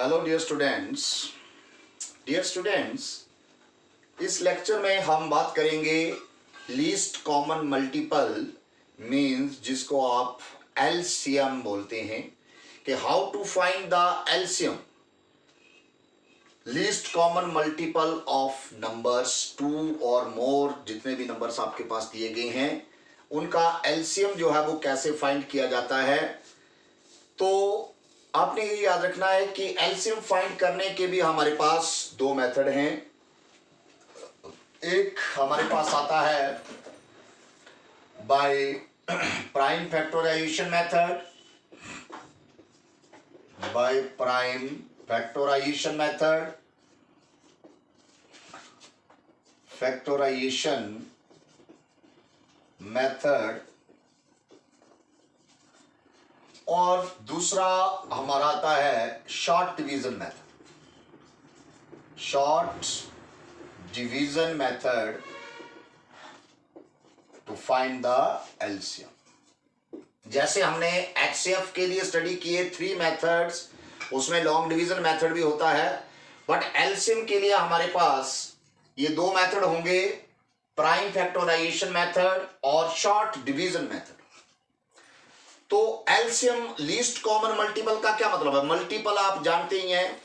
Hello dear students, इस lecture में हम बात करेंगे लीस्ट कॉमन मल्टीपल मीन्स जिसको आप एलसीएम बोलते हैं कि how to find the LCM least common multiple of numbers 2 और मोर। जितने भी नंबर्स आपके पास दिए गए हैं उनका एलसीएम जो है वो कैसे फाइंड किया जाता है। तो आपने ये याद रखना है कि एलसीएम फाइंड करने के भी हमारे पास दो मेथड हैं। एक हमारे पास आता है by prime factorization method, by prime factorization method और दूसरा हमारा आता है short division method to find the LCM. जैसे हमने एचसीएफ के लिए स्टडी किए 3 मेथड्स, उसमें लॉन्ग डिवीजन मेथड भी होता है, बट एलसीएम के लिए हमारे पास ये 2 मेथड होंगे, प्राइम फैक्टराइजेशन मेथड और शॉर्ट डिवीजन मेथड। तो एलसीएम लीस्ट कॉमन मल्टीपल का क्या मतलब है? मल्टीपल आप जानते ही हैं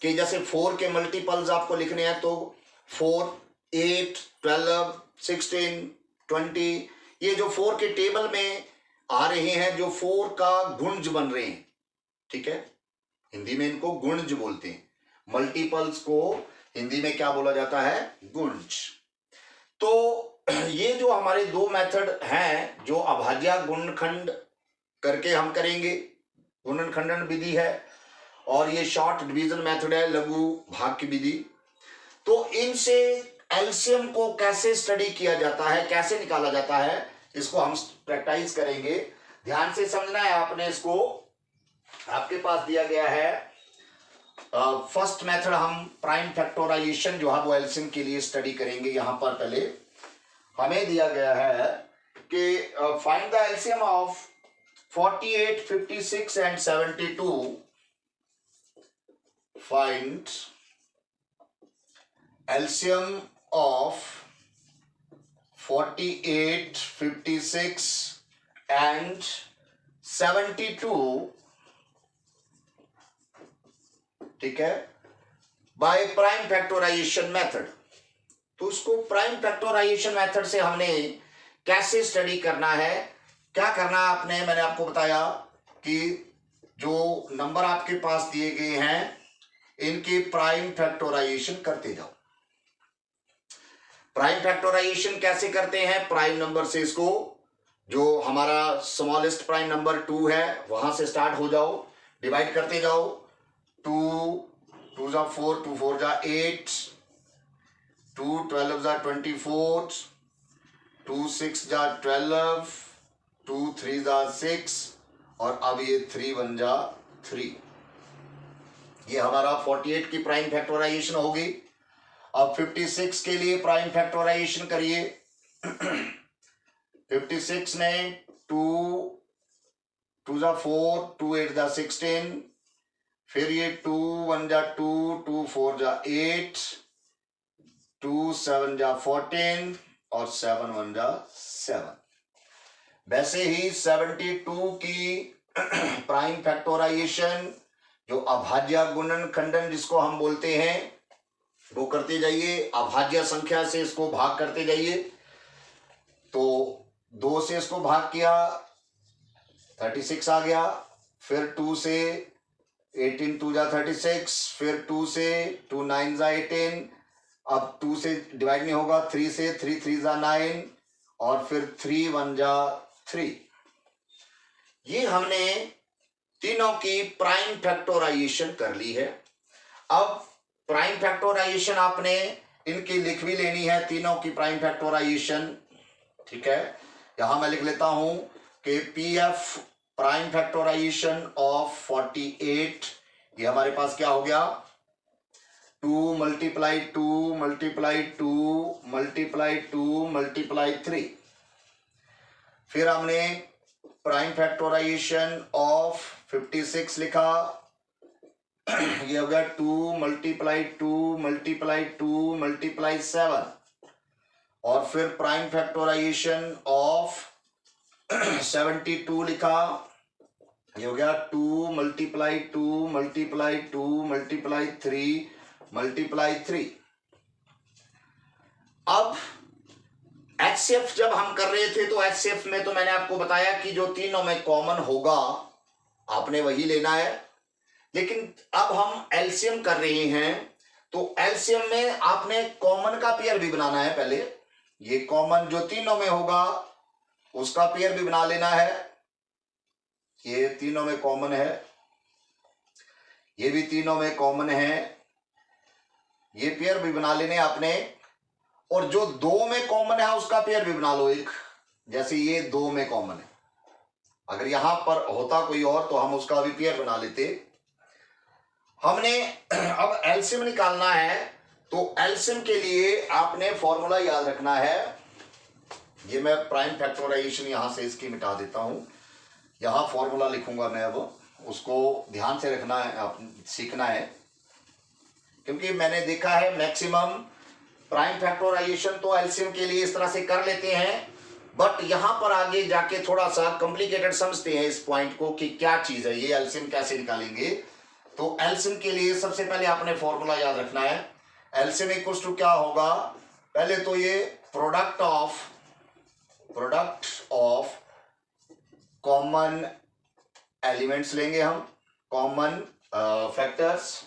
कि जैसे 4 के मल्टीपल्स आपको लिखने हैं तो 4, 8, 12, 16, 20, ये जो 4 के टेबल में आ रहे हैं, जो 4 का गुणज बन रहे हैं, ठीक है, हिंदी में इनको गुणज बोलते हैं। मल्टीपल्स को हिंदी में क्या बोला जाता है? गुणज। तो ये जो हमारे 2 मेथड हैं, जो अभाज्य गुणनखंड करके हम करेंगे, गुणनखंडन विधि है, और ये शॉर्ट डिवीजन मेथड है, लघु भाग विधि। तो इनसे एलसीएम को कैसे स्टडी किया जाता है, कैसे निकाला जाता है, इसको हम प्रैक्टिस करेंगे। ध्यान से समझना है आपने इसको। आपके पास दिया गया है फर्स्ट मेथड, हम प्राइम फैक्टराइजेशन जो है वो एलसीएम के लिए स्टडी करेंगे। यहां पर पहले हमें दिया गया है कि find the LCM of 48, 56 and 72. Find LCM of 48, 56 and 72, ठीक है, बाय प्राइम फैक्टराइजेशन मेथड। तो उसको प्राइम फैक्टराइजेशन मेथड से हमने कैसे स्टडी करना है, क्या करना है आपने, मैंने आपको बताया कि जो नंबर आपके पास दिए गए हैं इनके प्राइम फैक्टराइजेशन करते जाओ। प्राइम फैक्टराइजेशन कैसे करते हैं? प्राइम नंबर से इसको, जो हमारा स्मॉलेस्ट प्राइम नंबर 2 है वहां से स्टार्ट हो जाओ, डिवाइड करते जाओ। 2 2 जा 4, 2 4 जा 8, 2 12 जा 24, 2 6 जा 12, 2 3 जा 6, और अब ये 3 1 जा 3। ये हमारा 48 की प्राइम फैक्टराइजेशन होगी। अब 56 के लिए प्राइम फैक्टराइजेशन करिए। 56 में 2 2 जा 4, 2 8 जा 16, फिर ये 2 1 जा 2, 2 4 जा 8, 2 7 जा 14 और 7 1 जा 7। वैसे ही 72 की प्राइम फैक्टराइजेशन, जो अभाज्य गुणनखंडन जिसको हम बोलते हैं, वो करते जाइए। अभाज्य संख्या से इसको भाग करते जाइए। तो 2 से इसको भाग किया, 36 आ गया। फिर 2 से 18, 2 जा 36, फिर 2 से 2 9 जा 18, अब 2 से डिवाइड नहीं होगा, 3 से 3 3 जा 9, और फिर 3 1 जा 3। ये हमने तीनों की प्राइम फैक्टराइजेशन कर ली है। अब प्राइम फैक्टराइजेशन आपने इनकी लिख भी लेनी है, तीनों की प्राइम फैक्टराइजेशन, ठीक है। यहां मैं लिख लेता हूं कि पीएफ प्राइम फैक्टराइजेशन ऑफ 48, ये हमारे पास क्या हो गया? 2 मल्टीप्लाई 2 मल्टीप्लाई 2 मल्टीप्लाई 2 मल्टीप्लाई 3। फिर हमने प्राइम फैक्टराइजेशन ऑफ 56 लिखा, ये हो गया 2 मल्टीप्लाई 2 मल्टीप्लाई 2 मल्टीप्लाई 7 और फिर प्राइम फैक्टोराइजेशन ऑफ 72 लिखा। ये हो गया 2 मल्टीप्लाई 2 मल्टीप्लाई 2 मल्टीप्लाई 3 मल्टीप्लाई 3। अब एचसीएफ जब हम कर रहे थे तो एचसीएफ में तो मैंने आपको बताया कि जो तीनों में कॉमन होगा आपने वही लेना है, लेकिन अब हम एलसीएम कर रहे हैं तो एलसीएम में आपने कॉमन का पेयर भी बनाना है। पहले ये कॉमन जो तीनों में होगा उसका पेयर भी बना लेना है। ये तीनों में कॉमन है, ये भी तीनों में कॉमन है, ये पेयर भी बना लेने आपने। और जो 2 में कॉमन है उसका पेयर भी बना लो एक, जैसे ये 2 में कॉमन है। अगर यहां पर होता कोई और तो हम उसका भी पेयर बना लेते। हमने अब एलसीएम निकालना है तो एलसीएम के लिए आपने फॉर्मूला याद रखना है। ये मैं प्राइम फैक्टराइजेशन यहां से इसकी मिटा देता हूं, यहां फॉर्मूला लिखूंगा मैं, अब उसको ध्यान से रखना है, आप सीखना है, क्योंकि मैंने देखा है मैक्सिमम प्राइम फैक्टराइजेशन तो एलसीएम के लिए इस तरह से कर लेते हैं, बट यहां पर आगे जाके थोड़ा सा कॉम्प्लिकेटेड समझते हैं इस पॉइंट को कि क्या चीज है ये, एलसीएम कैसे निकालेंगे। तो एलसीएम के लिए सबसे पहले आपने फॉर्मूला याद रखना है। एलसीएम इक्वल्स टू क्या होगा, पहले तो ये प्रोडक्ट ऑफ कॉमन एलिमेंट्स लेंगे हम, कॉमन फैक्टर्स,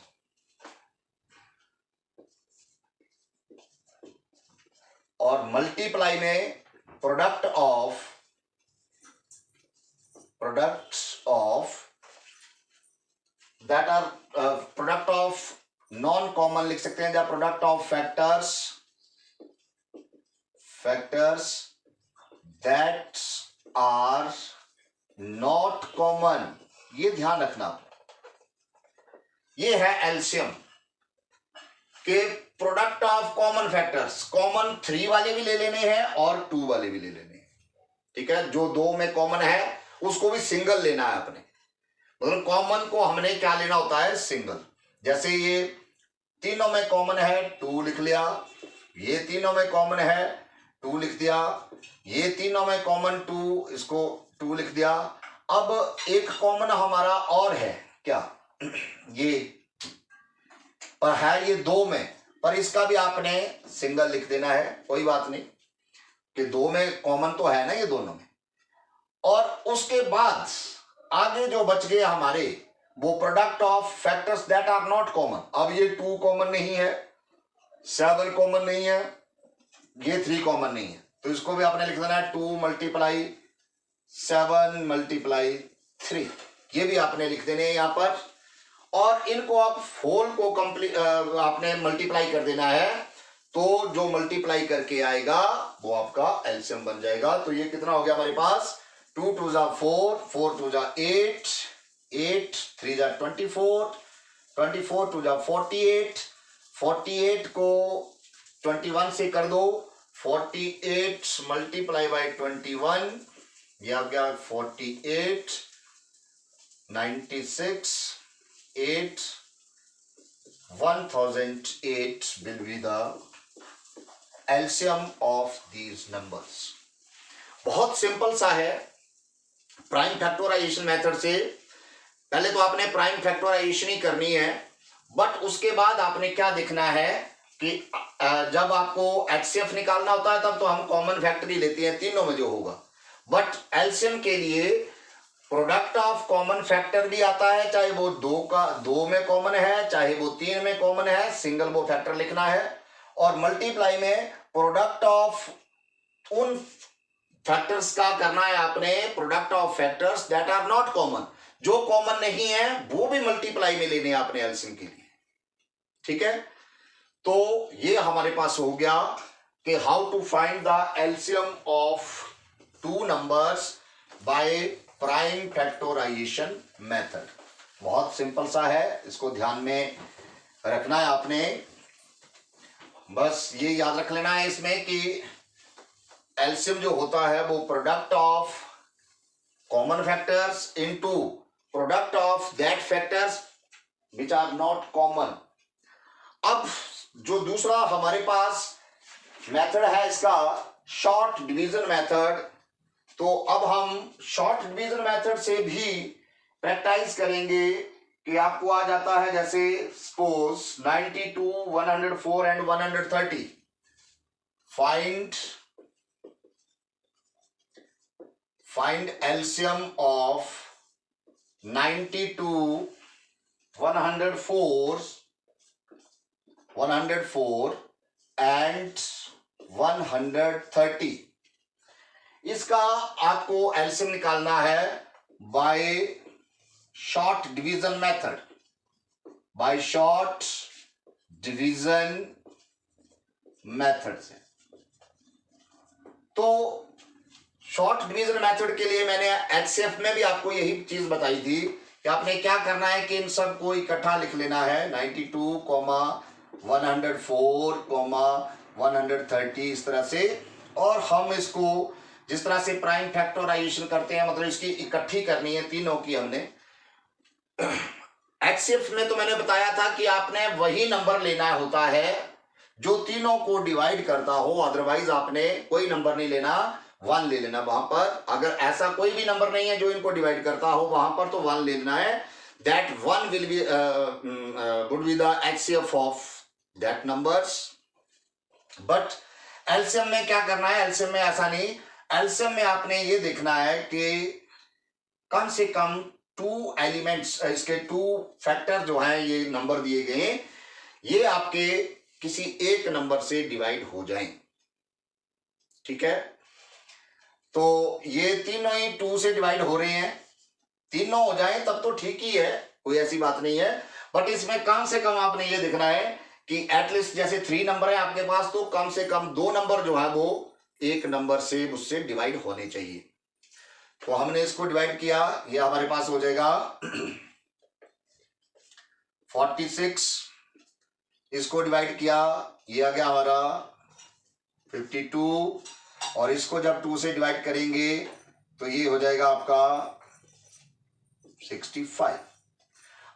और मल्टीप्लाई में products of that are product of non common लिख सकते हैं, या product of factors that are not common. ये ध्यान रखना, ये है एलसीएम के product of common factors. Common 3 वाले भी ले लेने हैं और 2 वाले भी ले लेने हैं, ठीक है। जो 2 में कॉमन है उसको भी सिंगल लेना है आपने, मतलब कॉमन को हमने क्या लेना होता है, सिंगल। जैसे ये तीनों में कॉमन है 2 लिख लिया, ये तीनों में कॉमन है 2 लिख दिया, ये तीनों में कॉमन 2, इसको 2 लिख दिया। अब एक कॉमन हमारा और है क्या, ये पर है ये 2 में, पर इसका भी आपने सिंगल लिख देना है, कोई बात नहीं कि 2 में कॉमन तो है ना ये दोनों में। और उसके बाद आगे जो बच गए हमारे वो product of factors that are not common. अब ये 2 कॉमन नहीं है, 7 कॉमन नहीं है, ये 3 कॉमन नहीं है, तो इसको भी आपने लिख देना है 2 मल्टीप्लाई 7 मल्टीप्लाई 3, ये भी आपने लिख देने हैं यहां पर। और इनको आप होल को कंप्लीट आपने मल्टीप्लाई कर देना है, तो जो मल्टीप्लाई करके आएगा वो आपका एलसीएम बन जाएगा। तो ये कितना हो गया हमारे पास, 2 2 जा 4, 4 2 जा 8, 8 3 जा 24, 24 2 जा 48, 48 को 21 से कर दो, 48 मल्टीप्लाई बाई 21, ये आ गया 48, 96, 8, 1008 will be the LCM of these numbers। बहुत सिंपल सा है प्राइम फैक्टराइजेशन मेथड से। पहले तो आपने प्राइम फैक्टराइजेशन ही करनी है, बट उसके बाद आपने क्या देखना है कि जब आपको एचसीएफ निकालना होता है तब तो हम कॉमन फैक्टर ही लेते हैं तीनों में जो होगा, बट एलसीएम के लिए प्रोडक्ट ऑफ कॉमन फैक्टर भी आता है, चाहे वो 2 में कॉमन है चाहे वो 3 में कॉमन है, सिंगल वो फैक्टर लिखना है। और मल्टीप्लाई में प्रोडक्ट ऑफ उन फैक्टर्स का करना है आपने, product of factors that are not common, जो कॉमन नहीं है वो भी मल्टीप्लाई में लेने आपने एलसीएम के लिए, ठीक है। तो ये हमारे पास हो गया कि how to find the LCM of 2 numbers by prime factorization method. बहुत सिंपल सा है, इसको ध्यान में रखना है आपने। बस ये याद रख लेना है इसमें कि एलसीएम जो होता है वो product of common factors into product of that factors which are not common. अब जो दूसरा हमारे पास मेथड है इसका शॉर्ट डिवीजन मेथड, तो अब हम शॉर्ट डिवीजन मेथड से भी प्रैक्टिस करेंगे कि आपको आ जाता है, जैसे suppose 92, 104 and 130। Find LCM of 92, 104 and 130। इसका आपको एलसीएम निकालना है by short division method, by short division method से। तो शॉर्ट डिवीजन मेथड के लिए मैंने एचसीएफ में भी आपको यही चीज बताई थी कि आपने क्या करना है कि इन सब को इकट्ठा लिख लेना है, 92, 104, 130 इस तरह से। और हम इसको जिस तरह से प्राइम फैक्टराइजेशन करते हैं, मतलब इसकी इकट्ठी करनी है तीनों की हमने। एचसीएफ में तो मैंने बताया था कि आपने वही नंबर लेना होता है जो तीनों को डिवाइड करता हो, अदरवाइज आपने कोई नंबर नहीं लेना, 1 ले लेना वहां पर। अगर ऐसा कोई भी नंबर नहीं है जो इनको डिवाइड करता हो वहां पर, तो 1 ले लेना है। That 1 will be would be the HCF of that numbers। But LCM में क्या करना है, एलसीएम में ऐसा नहीं, एलसीएम में आपने ये देखना है कि कम से कम 2 एलिमेंट्स, इसके 2 फैक्टर जो हैं, ये नंबर दिए गए, ये आपके किसी एक नंबर से डिवाइड हो जाएं। ठीक है, तो ये तीनों ही 2 से डिवाइड हो रहे हैं, तीनों हो जाएं तब तो ठीक ही है, कोई ऐसी बात नहीं है। बट इसमें कम से कम आपने ये देखना है कि एटलीस्ट जैसे 3 नंबर है आपके पास, तो कम से कम 2 नंबर जो है वो एक नंबर से उससे डिवाइड होने चाहिए। तो हमने इसको डिवाइड किया, ये हमारे पास हो जाएगा 46। इसको डिवाइड किया, ये आ गया हमारा 52। और इसको जब 2 से डिवाइड करेंगे तो ये हो जाएगा आपका 65।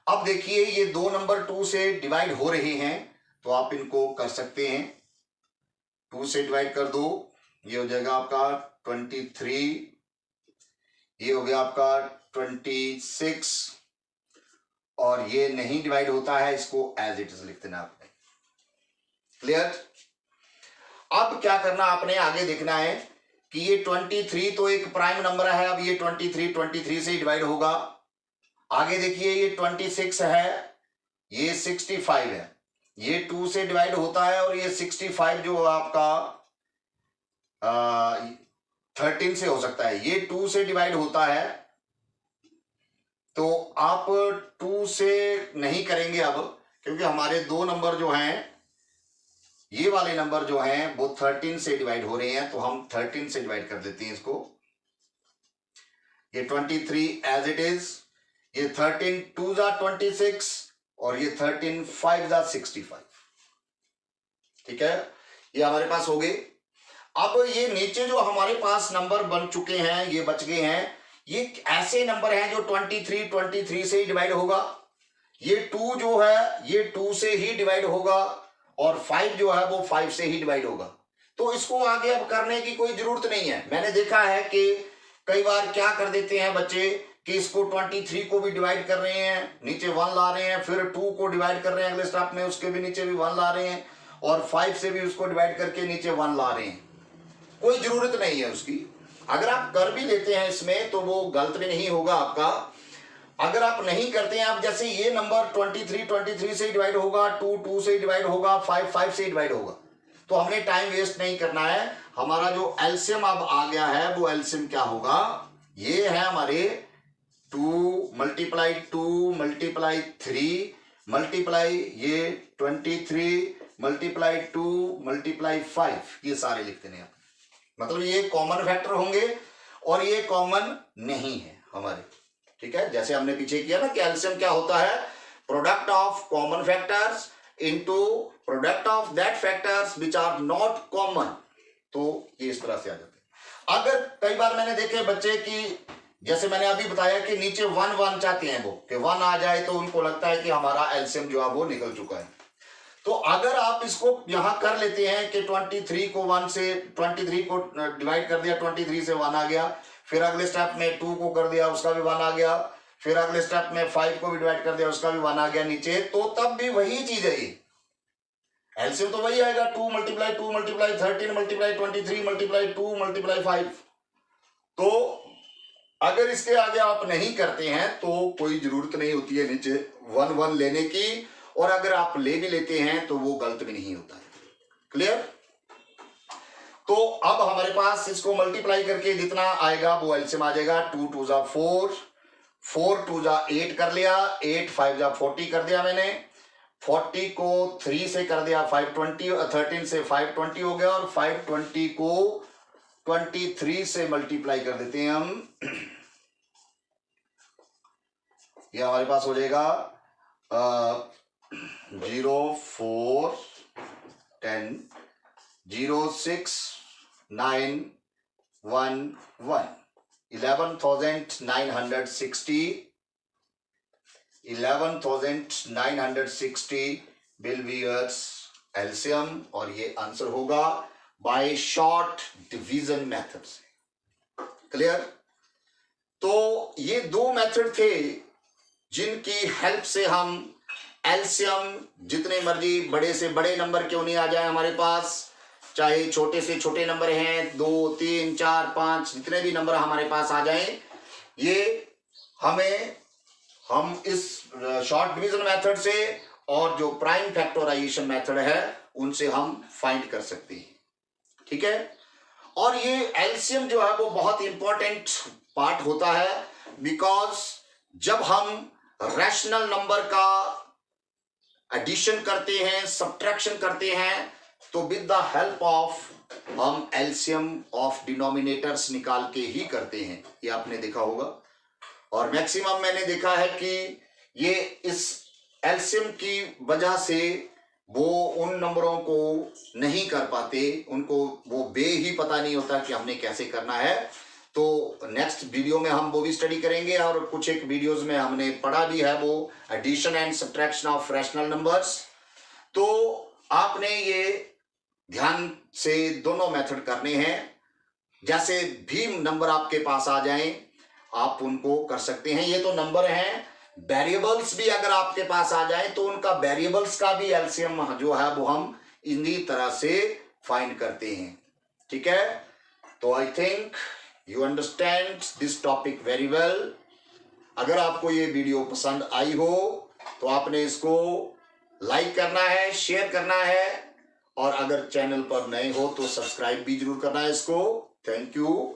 अब देखिए ये 2 नंबर 2 से डिवाइड हो रहे हैं, तो आप इनको कर सकते हैं, 2 से डिवाइड कर दो, ये हो जाएगा आपका 23, ये हो गया आपका 26। और ये नहीं डिवाइड होता है, इसको एज इट इज लिख देना आपने। क्लियर? अब क्या करना आपने, आगे देखना है कि ये 23 तो एक प्राइम नंबर है, अब ये 23 से ही डिवाइड होगा। आगे देखिए ये 26 है, ये 65 है, ये 2 से डिवाइड होता है, और ये 65 जो आपका 13 से हो सकता है, ये 2 से डिवाइड होता है। तो आप 2 से नहीं करेंगे अब, क्योंकि हमारे 2 नंबर जो हैं, ये वाले नंबर जो हैं वो 13 से डिवाइड हो रहे हैं, तो हम 13 से डिवाइड कर देते हैं इसको। ये 23 एज इट इज, ये 13 2 जा 26, और ये 13 5 जा 65। ठीक है, ये हमारे पास हो गए। अब ये नीचे जो हमारे पास नंबर बन चुके हैं, ये बच गए हैं, ये ऐसे नंबर हैं जो 23 से ही डिवाइड होगा। ये 2 जो है ये 2 से ही डिवाइड होगा, और 5 जो है वो 5 से ही डिवाइड होगा। तो इसको आगे अब करने की कोई जरूरत नहीं है। मैंने देखा है कि कई बार क्या कर देते हैं बच्चे कि इसको 23 को भी डिवाइड कर रहे हैं, नीचे 1 ला रहे हैं, फिर 2 को डिवाइड कर रहे हैं अगले स्टेप में, उसके भी नीचे भी 1 ला रहे हैं, और 5 से भी उसको डिवाइड करके नीचे 1 ला रहे हैं। कोई जरूरत नहीं है उसकी। अगर आप कर भी लेते हैं इसमें तो वो गलत भी नहीं होगा आपका। अगर आप नहीं करते हैं, आप जैसे ये नंबर 23 से डिवाइड होगा, 2 से डिवाइड होगा, 5 से डिवाइड होगा, तो हमने टाइम वेस्ट नहीं करना है। हमारा जो एलसीएम अब आ गया है, वो एलसीएम क्या होगा, ये है हमारे 2 मल्टीप्लाई 2 मल्टीप्लाई 3 मल्टीप्लाई ये 23 मल्टीप्लाई 2 मल्टीप्लाई 5, ये सारे लिखते हैं। मतलब ये कॉमन फैक्टर होंगे और ये कॉमन नहीं है हमारे। ठीक है, जैसे हमने पीछे किया ना कि एलसीएम क्या होता है, product of common factors into product of that factors which are not common. तो ये इस तरह से आ जाते हैं। अगर कई बार मैंने देखे बच्चे कि जैसे मैंने अभी बताया कि नीचे 1 1 चाहते हैं वो, कि 1 आ जाए तो उनको लगता है कि हमारा एलसीएम जो है वो निकल चुका है। तो अगर आप इसको यहां कर लेते हैं कि 23 को 1 से 23 को डिवाइड कर दिया, 23 से 1 आ गया, फिर अगले स्टेप में 2 को कर दिया, उसका भी 1 आ गया, फिर अगले स्टेप में 5 को भी डिवाइड कर दिया, उसका भी 1 आ गया नीचे, तो तब भी वही चीज है ये, एलसीएम तो वही आएगा, 2 मल्टीप्लाई 13 मल्टीप्लाई 23 मल्टीप्लाई 2 मल्टीप्लाई 5। तो अगर इसके आगे आप नहीं करते हैं तो कोई जरूरत नहीं होती है नीचे 1 1 लेने की, और अगर आप ले भी लेते हैं तो वो गलत भी नहीं होता है। क्लियर? तो अब हमारे पास इसको मल्टीप्लाई करके जितना आएगा वो एलसीएम आ जाएगा। 2 2 जा 4, 4 2 जा 8 कर लिया, 8 5 जा 40 कर दिया मैंने, 40 को 3 से कर दिया 520, 13 से 520 हो गया, और 520 को 23 से मल्टीप्लाई कर देते हैं हम। ये हमारे पास हो जाएगा 0 4 10 0 6 9 1 1 11,960 will be yours LCM, और ये आंसर होगा बाय शॉर्ट डिवीजन मेथड से। क्लियर? तो ये दो मेथड थे जिनकी हेल्प से हम एलसीएम जितने मर्जी बड़े से बड़े नंबर क्यों नहीं आ जाए हमारे पास, चाहे छोटे से छोटे नंबर हैं 2 3 4 5 जितने भी नंबर हमारे पास आ जाएं, ये हम इस शॉर्ट डिवीजन मेथड से और जो प्राइम फैक्टराइजेशन मेथड है उनसे हम फाइंड कर सकते हैं। ठीक है? और ये एलसीएम जो है वो बहुत इंपॉर्टेंट पार्ट होता है, बिकॉज जब हम रैशनल नंबर का एडिशन करते हैं, सब्ट्रैक्शन करते हैं, तो विद द हेल्प ऑफ हम एलसीएम ऑफ डिनोमिनेटर्स निकाल के ही करते हैं। ये आपने देखा होगा, और मैक्सिमम मैंने देखा है कि ये इस एलसीएम की वजह से वो उन नंबरों को नहीं कर पाते, उनको वो बे ही पता नहीं होता कि हमने कैसे करना है। तो नेक्स्ट वीडियो में हम वो भी स्टडी करेंगे, और कुछ एक वीडियोस में हमने पढ़ा भी है वो addition and subtraction of rational numbers. तो आपने ये ध्यान से दोनों मेथड करने हैं, जैसे भी नंबर आपके पास आ जाएं आप उनको कर सकते हैं। ये तो नंबर हैं, वेरिएबल्स भी अगर आपके पास आ जाए तो उनका वेरिएबल्स का भी एलसीएम जो है वो हम इन्हीं तरह से फाइंड करते हैं। ठीक है? तो I think you understand this topic very well. अगर आपको ये वीडियो पसंद आई हो तो आपने इसको लाइक करना है, शेयर करना है, और अगर चैनल पर नए हो तो सब्सक्राइब भी जरूर करना है इसको। Thank you.